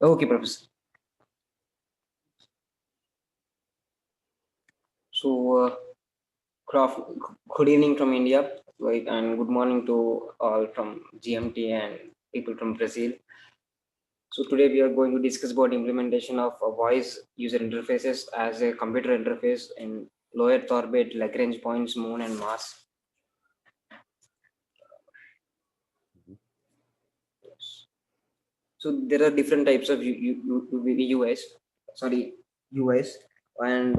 Okay, Professor. So, good evening from India, like, and good morning to all from GMT and people from Brazil. So today we are going to discuss about implementation of voice user interfaces as a computer interface in low Earth orbit, Lagrange points, Moon, and Mars. Yes. So there are different types of UIs. Sorry, UIs, and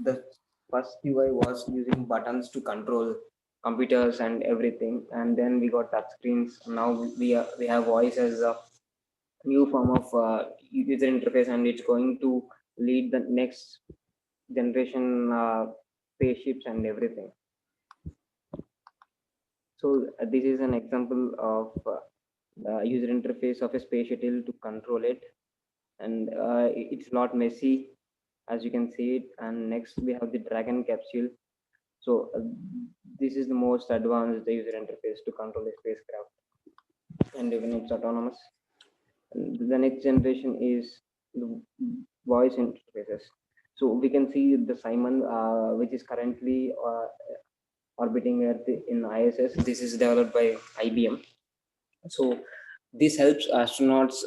the first UI was using buttons to control computers and everything, and then we got touch screens. Now we have voice as a new form of user interface, and it's going to lead the next generation spaceships and everything. So this is an example of the user interface of a space shuttle to control it, and it's not messy as you can see it. And next we have the Dragon capsule. So this is the most advanced user interface to control a spacecraft, and even it's autonomous. And the next generation is the voice interfaces. So we can see the Simon, which is currently orbiting Earth in ISS. This is developed by IBM. So this helps astronauts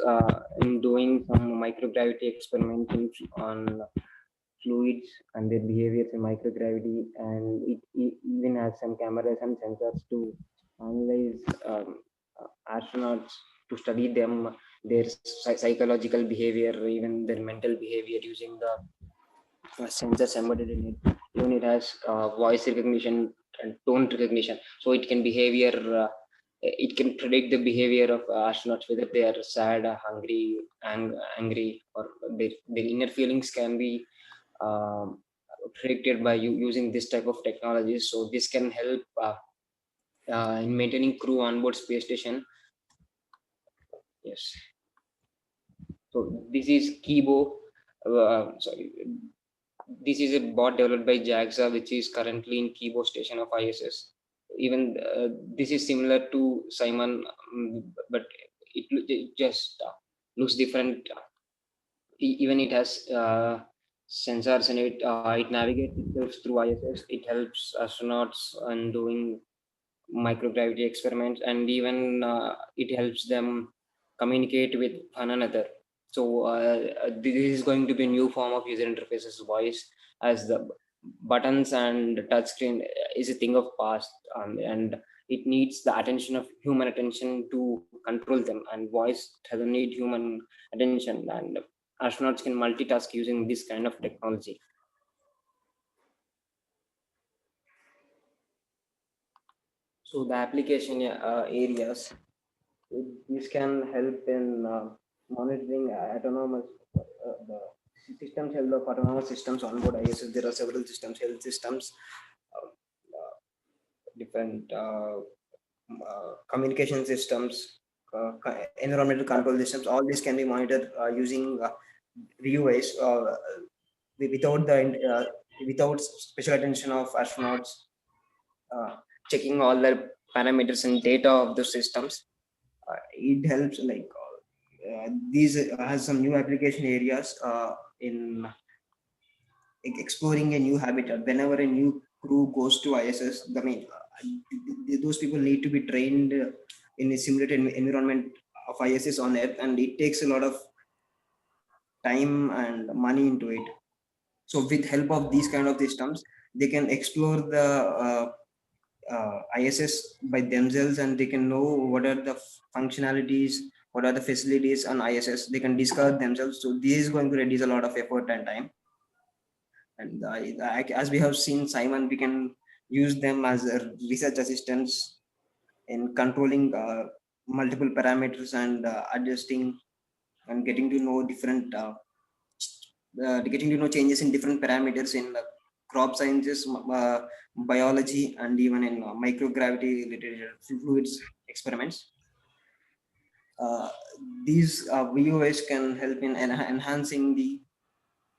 in doing some microgravity experiments on fluids and their behaviors in microgravity, and it even has some cameras and sensors to analyze astronauts, to study them, their psychological behavior, even their mental behavior, using the sensors embedded in it. Even it has voice recognition and tone recognition, so it can behavior. It can predict the behavior of astronauts, whether they are sad, hungry, angry, or their inner feelings can be um, predicted by using this type of technology. So this can help in maintaining crew on board space station. Yes. So this is Kibo. Sorry, this is a bot developed by JAXA, which is currently in Kibo station of ISS. Even this is similar to Simon, but it just looks different. Even it has sensors in it. It navigates itself through ISS. It helps astronauts in doing microgravity experiments, and even it helps them communicate with one another. So this is going to be a new form of user interfaces voice, as the buttons and touchscreen is a thing of past, and it needs the attention of human attention to control them, and voice doesn't need human attention, and astronauts can multitask using this kind of technology. So the application areas, this can help in monitoring autonomous the systems, health of autonomous systems on board ISS. There are several systems, health systems, uh, uh, different communication systems, environmental control systems. All this can be monitored using VUIs without the without special attention of astronauts uh, checking all the parameters and data of the systems. It helps like these has some new application areas in exploring a new habitat. Whenever a new crew goes to ISS, I mean, those people need to be trained in a simulated environment of ISS on Earth, and it takes a lot of time and money into it. So, with help of these kind of systems, they can explore the ISS by themselves, and they can know what are the functionalities, what are the facilities on ISS. They can discover themselves. So this is going to reduce a lot of effort and time. And as we have seen, Simon, we can use them as a research assistants in controlling multiple parameters and adjusting and getting to know changes in different parameters in crop sciences, biology, and even in microgravity related fluids experiments. Uh, these VOS can help in enhancing the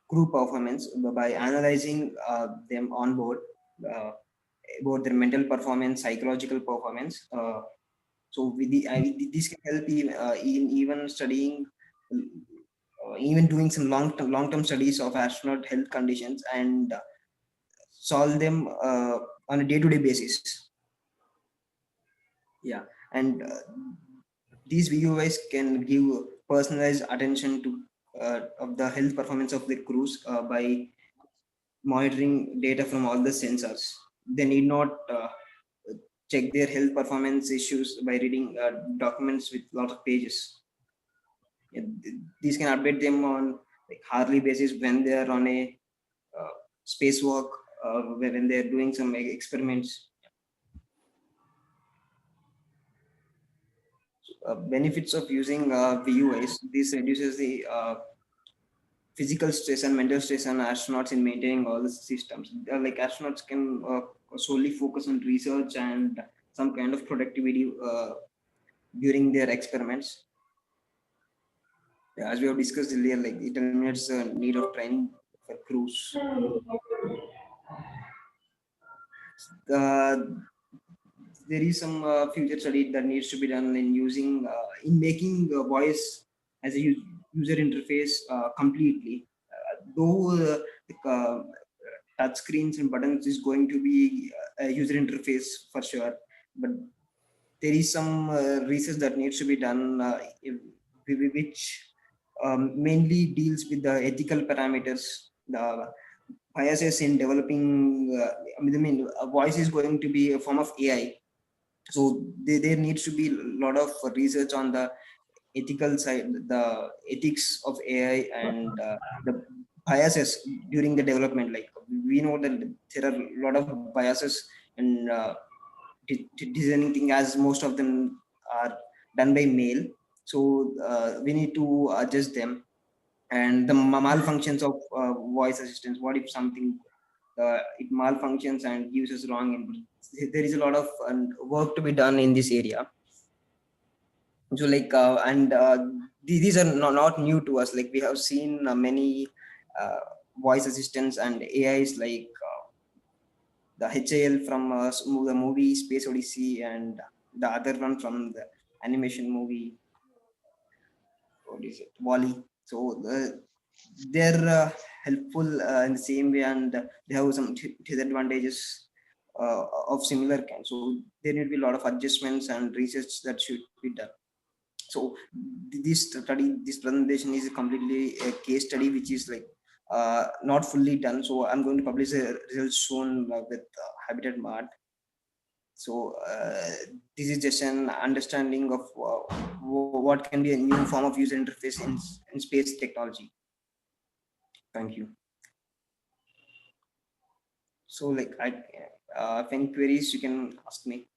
crew performance by analyzing them on board, uh, about their mental performance, psychological performance. So this can help in even studying even doing some long-term studies of astronaut health conditions and solve them on a day-to-day basis. Yeah, and these VUIs can give personalized attention to of the health performance of the crews by monitoring data from all the sensors. They need not check their health performance issues by reading documents with a lot of pages. Yeah, these can update them on like hourly basis when they are on a uh, spacewalk, when they are doing some experiments. Benefits of using VUIs: this reduces the physical stress and mental stress on astronauts in maintaining all the systems. Like astronauts can solely focus on research and some kind of productivity during their experiments. Yeah, as we have discussed earlier, like it eliminates the need of training for crews. Uh, there is some future study that needs to be done in using in making voice as a user interface completely. Though the touch screens and buttons is going to be a user interface for sure, but there is some research that needs to be done which mainly deals with the ethical parameters, the biases in developing. I mean, a voice is going to be a form of AI, so there needs to be a lot of research on the ethical side, the ethics of AI, and the biases during the development. Like we know that there are a lot of biases in designing thing, as most of them are done by mail. So we need to adjust them, and the malfunctions of voice assistants. What if something it malfunctions and gives us wrong input? There is a lot of work to be done in this area. So like and these are not new to us. Like we have seen many uh, voice assistants and AIs, like the HAL from the movie Space Odyssey, and the other one from the animation movie, what is it, Wally. So they're helpful in the same way, and they have some disadvantages of similar kind. So there need to be a lot of adjustments and research that should be done. So this presentation is completely a case study, which is like not fully done. So I'm going to publish a result soon with Habitat Mart. So this is just an understanding of what can be a new form of user interface in space technology. Thank you. So like if any queries, you can ask me.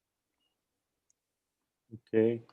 Okay.